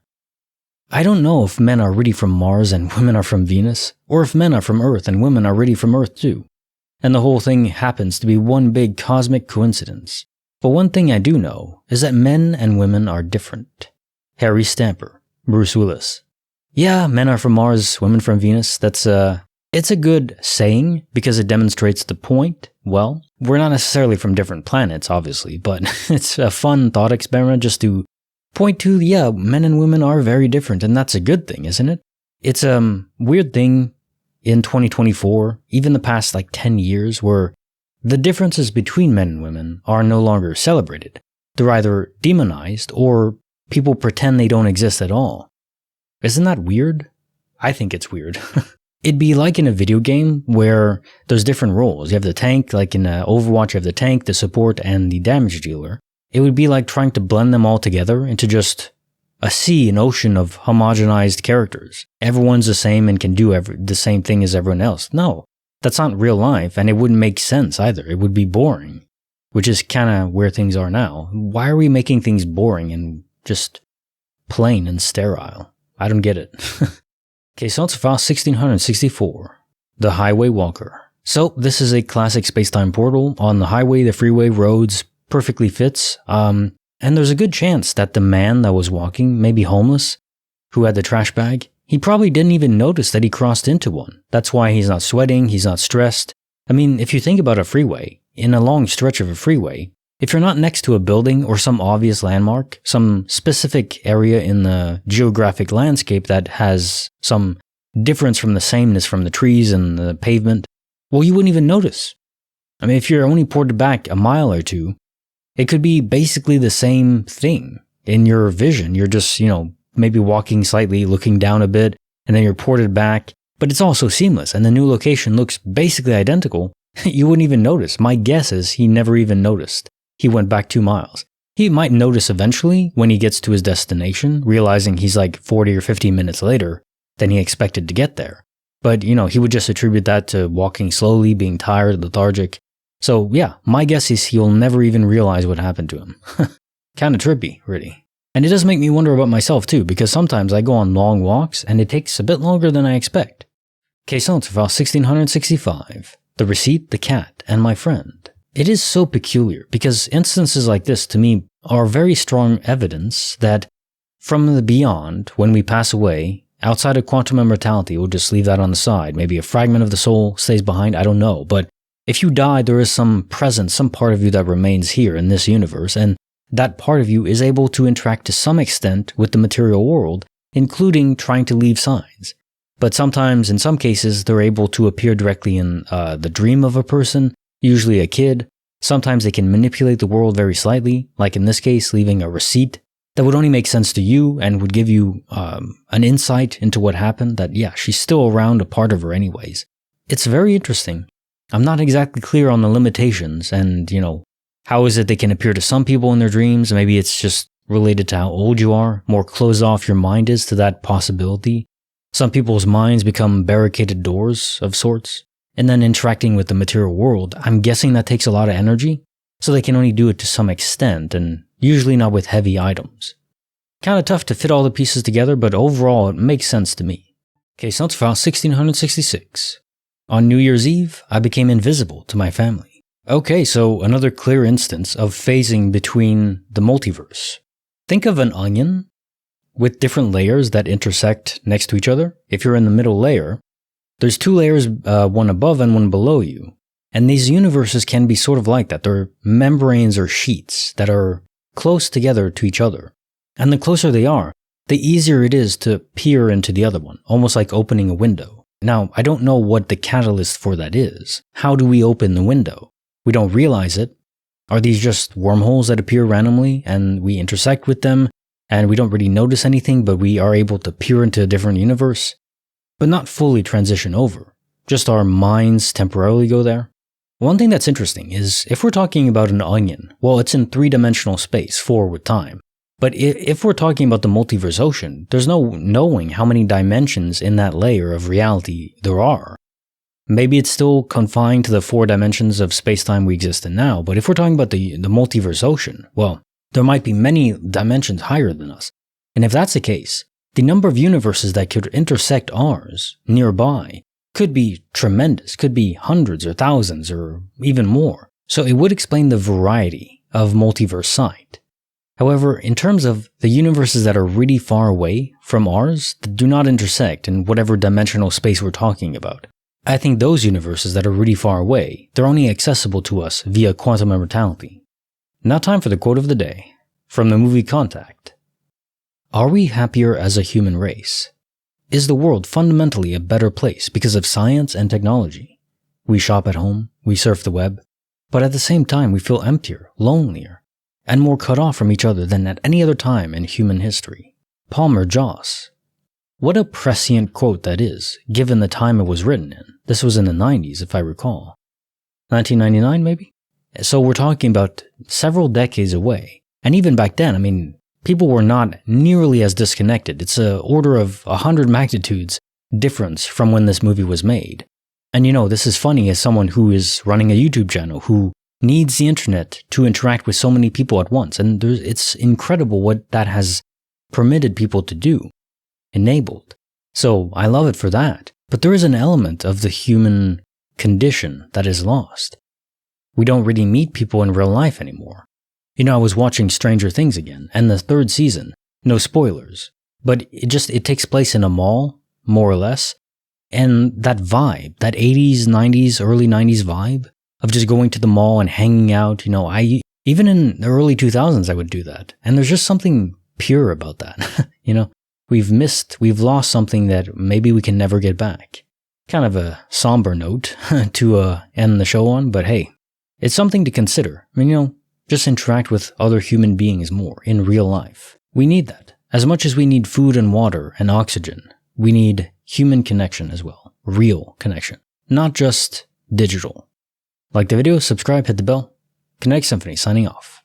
I don't know if men are really from Mars and women are from Venus, or if men are from Earth and women are really from Earth too. And the whole thing happens to be one big cosmic coincidence. But one thing I do know is that men and women are different. Harry Stamper, Bruce Willis. Yeah, men are from Mars, women from Venus. It's a good saying because it demonstrates the point. Well, we're not necessarily from different planets, obviously, but it's a fun thought experiment just to point to, yeah, men and women are very different, and that's a good thing, isn't it? It's a weird thing in 2024, even the past 10 years, where the differences between men and women are no longer celebrated. They're either demonized or people pretend they don't exist at all. Isn't that weird? I think it's weird. It'd be like in a video game where there's different roles. You have the tank, like in Overwatch, you have the tank, the support, and the damage dealer. It would be like trying to blend them all together into just an ocean of homogenized characters. Everyone's the same and can do the same thing as everyone else. No, that's not real life, and it wouldn't make sense either. It would be boring, which is kind of where things are now. Why are we making things boring and just plain and sterile? I don't get it. Okay, so let's file 1664. The Highway Walker. So this is a classic spacetime portal on the highway, the freeway, roads, perfectly fits. And there's a good chance that the man that was walking, maybe homeless, who had the trash bag, he probably didn't even notice that he crossed into one. That's why he's not sweating, he's not stressed. I mean, if you think about a freeway, in a long stretch of a freeway, if you're not next to a building or some obvious landmark, some specific area in the geographic landscape that has some difference from the sameness from the trees and the pavement, well, you wouldn't even notice. I mean, if you're only ported back a mile or two, it could be basically the same thing in your vision. You're just, maybe walking slightly, looking down a bit, and then you're ported back. But it's also seamless, and the new location looks basically identical. You wouldn't even notice. My guess is he never even noticed. He went back 2 miles. He might notice eventually when he gets to his destination, realizing he's 40 or 50 minutes later than he expected to get there. But, he would just attribute that to walking slowly, being tired, lethargic. So yeah, my guess is he'll never even realize what happened to him. Kinda trippy, really. And it does make me wonder about myself too, because sometimes I go on long walks and it takes a bit longer than I expect. Case on to file 1665. The Receipt, the Cat, and My Friend. It is so peculiar because instances like this to me are very strong evidence that from the beyond, when we pass away, outside of quantum immortality, we'll just leave that on the side. Maybe a fragment of the soul stays behind, I don't know, but if you die, there is some presence, some part of you that remains here in this universe, and that part of you is able to interact to some extent with the material world, including trying to leave signs. But sometimes, in some cases, they're able to appear directly in the dream of a person, usually a kid. Sometimes they can manipulate the world very slightly, like in this case, leaving a receipt that would only make sense to you and would give you an insight into what happened, that yeah, she's still around, a part of her anyways. It's very interesting. I'm not exactly clear on the limitations and, how is it they can appear to some people in their dreams? Maybe it's just related to how old you are, more closed off your mind is to that possibility. Some people's minds become barricaded doors of sorts. And then interacting with the material world, I'm guessing that takes a lot of energy, so they can only do it to some extent and usually not with heavy items. Kinda tough to fit all the pieces together, but overall it makes sense to me. Okay, so let's file 1666. On New Year's Eve, I became invisible to my family. Okay, so another clear instance of phasing between the multiverse. Think of an onion with different layers that intersect next to each other. If you're in the middle layer, there's 2 layers, one above and one below you. And these universes can be sort of like that. They're membranes or sheets that are close together to each other. And the closer they are, the easier it is to peer into the other one, almost like opening a window. Now, I don't know what the catalyst for that is. How do we open the window? We don't realize it. Are these just wormholes that appear randomly and we intersect with them and we don't really notice anything, but we are able to peer into a different universe, but not fully transition over? Just our minds temporarily go there? One thing that's interesting is if we're talking about an onion, well, it's in 3-dimensional space, 4 with time. But if we're talking about the multiverse ocean, there's no knowing how many dimensions in that layer of reality there are. Maybe it's still confined to the 4 dimensions of space-time we exist in now, but if we're talking about the multiverse ocean, well, there might be many dimensions higher than us. And if that's the case, the number of universes that could intersect ours nearby could be tremendous, could be hundreds or thousands or even more. So it would explain the variety of multiverse sight. However, in terms of the universes that are really far away from ours, that do not intersect in whatever dimensional space we're talking about, I think those universes that are really far away, they're only accessible to us via quantum immortality. Now time for the quote of the day, from the movie Contact. Are we happier as a human race? Is the world fundamentally a better place because of science and technology? We shop at home, we surf the web, but at the same time we feel emptier, lonelier, and more cut off from each other than at any other time in human history. Palmer Joss. What a prescient quote that is, given the time it was written in. This was in the 90s, if I recall. 1999, maybe? So we're talking about several decades away. And even back then, I mean, people were not nearly as disconnected. It's an order of 100 magnitudes difference from when this movie was made. And you know, this is funny as someone who is running a YouTube channel, who needs the internet to interact with so many people at once. And it's incredible what that has permitted people to do. Enabled. So I love it for that. But there is an element of the human condition that is lost. We don't really meet people in real life anymore. You know, I was watching Stranger Things again, and the 3rd season, no spoilers, but it takes place in a mall, more or less, and that vibe, that 80s, 90s, early 90s vibe of just going to the mall and hanging out, you know, even in the early 2000s I would do that. And there's just something pure about that, you know? We've lost something that maybe we can never get back. Kind of a somber note to end the show on, but hey, it's something to consider. I mean, you know, just interact with other human beings more in real life. We need that. As much as we need food and water and oxygen, we need human connection as well. Real connection. Not just digital. Like the video, subscribe, hit the bell. Kinetic Symphony signing off.